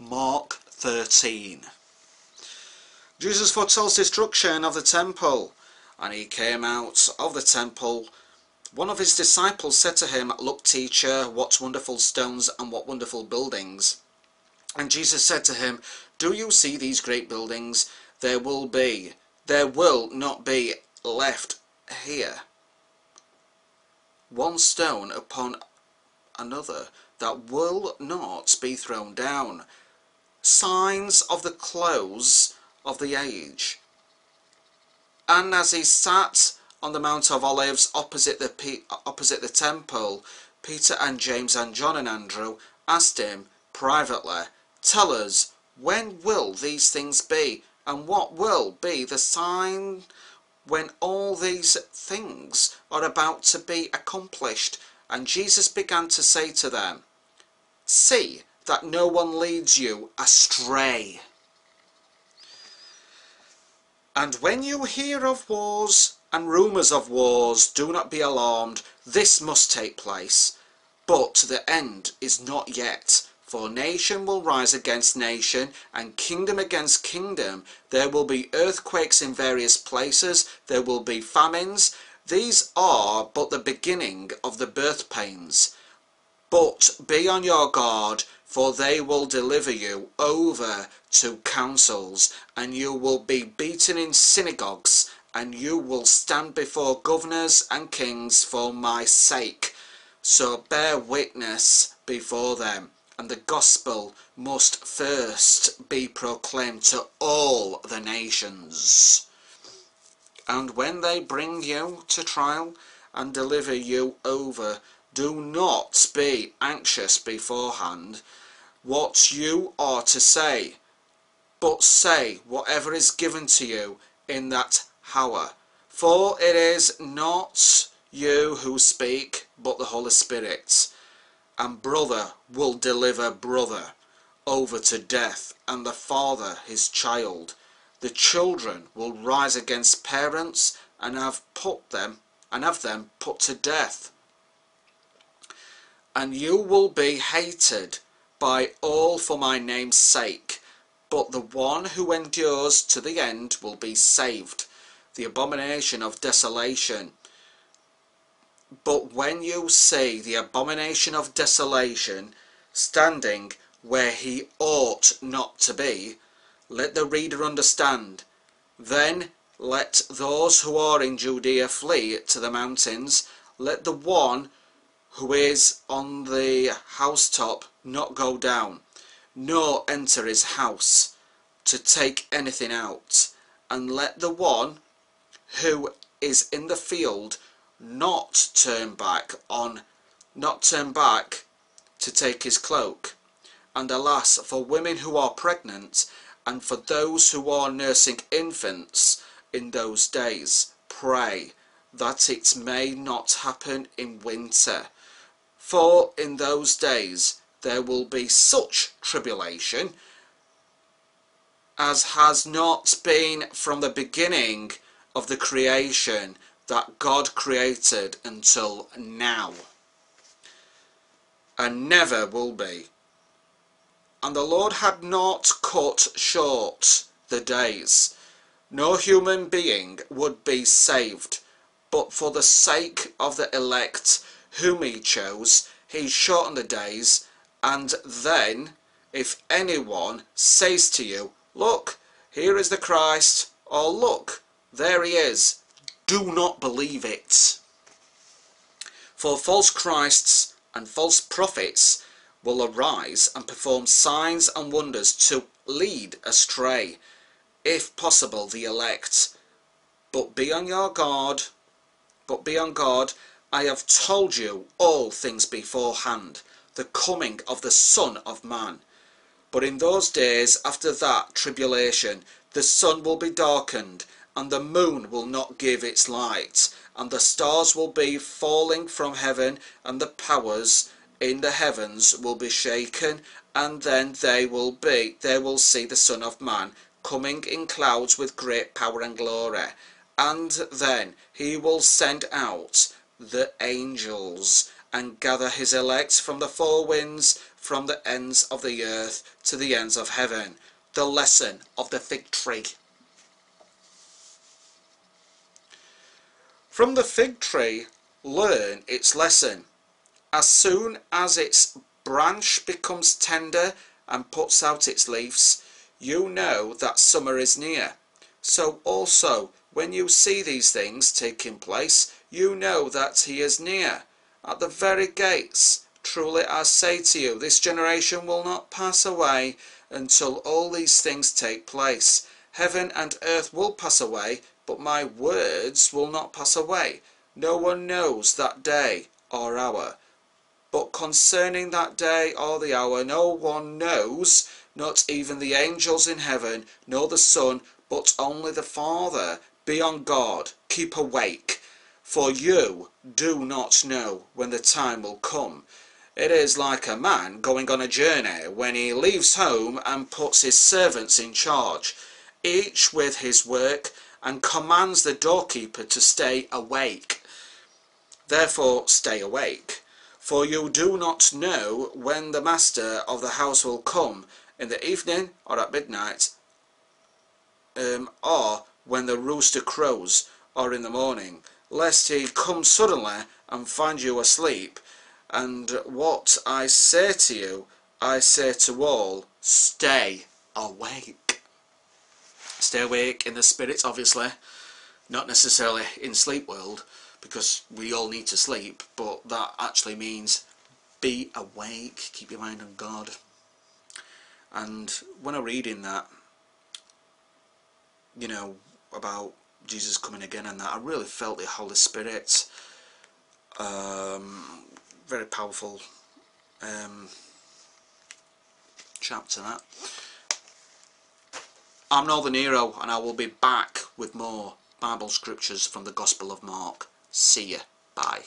Mark 13. Jesus foretells destruction of the temple, and he came out of the temple. One of his disciples said to him, "Look, teacher, what wonderful stones and what wonderful buildings." And Jesus said to him, "Do you see these great buildings? There will not be left here one stone upon another that will not be thrown down." Signs of the close of the age. And as he sat on the Mount of Olives opposite the temple, Peter and James and John and Andrew asked him privately, "Tell us, when will these things be? And what will be the sign when all these things are about to be accomplished?" And Jesus began to say to them, "See that no one leads you astray. And when you hear of wars and rumours of wars, do not be alarmed. This must take place, but the end is not yet. For nation will rise against nation, and kingdom against kingdom. There will be earthquakes in various places. There will be famines. These are but the beginning of the birth pains. But be on your guard, for they will deliver you over to councils, and you will be beaten in synagogues, and you will stand before governors and kings for my sake. So bear witness before them, and the gospel must first be proclaimed to all the nations. And when they bring you to trial and deliver you over, do not be anxious beforehand what you are to say, but say whatever is given to you in that hour. For it is not you who speak, but the Holy Spirit. And brother will deliver brother over to death, and the father his child. The children will rise against parents and have them put to death. And you will be hated by all for my name's sake, but the one who endures to the end will be saved. The abomination of desolation. But when you see the abomination of desolation standing where he ought not to be, let the reader understand. Then let those who are in Judea flee to the mountains. Let the one who is on the housetop not go down, nor enter his house to take anything out. And let the one who is in the field not turn back to take his cloak. And alas, for women who are pregnant, and for those who are nursing infants in those days, pray that it may not happen in winter. For in those days there will be such tribulation as has not been from the beginning of the creation that God created until now, and never will be. And the Lord had not cut short the days. No human being would be saved, but for the sake of the elect whom he chose, he shortened the days. And then, if anyone says to you, "Look, here is the Christ," or "Look, there he is," do not believe it. For false Christs and false prophets will arise and perform signs and wonders to lead astray, if possible, the elect. But be on guard. I have told you all things beforehand, the coming of the Son of Man. But in those days after that tribulation, the sun will be darkened, and the moon will not give its light, and the stars will be falling from heaven, and the powers in the heavens will be shaken. And then they will see the Son of Man coming in clouds with great power and glory. And then he will send out the angels and gather his elect from the four winds, from the ends of the earth to the ends of heaven. The lesson of the fig tree. From the fig tree, learn its lesson. As soon as its branch becomes tender and puts out its leaves, you know that summer is near. So also, when you see these things taking place, you know that he is near, at the very gates. Truly I say to you, this generation will not pass away until all these things take place. Heaven and earth will pass away, but my words will not pass away. No one knows that day or hour. But concerning that day or the hour no one knows, not even the angels in heaven, nor the Son, but only the Father. Be on guard, keep awake, for you do not know when the time will come. It is like a man going on a journey, when he leaves home and puts his servants in charge, each with his work, and commands the doorkeeper to stay awake. Therefore stay awake, for you do not know when the master of the house will come, in the evening or at midnight, or when the rooster crows, or in the morning, lest he come suddenly and find you asleep. And what I say to you, I say to all, stay awake. Stay awake in the spirit, obviously, not necessarily in sleep world, because we all need to sleep, but that actually means be awake, keep your mind on God. And when I'm reading that, you know, about Jesus coming again and that, I really felt the Holy Spirit. Very powerful chapter, that. I'm Northern Hero, and I will be back with more Bible scriptures from the Gospel of Mark. See ya. Bye.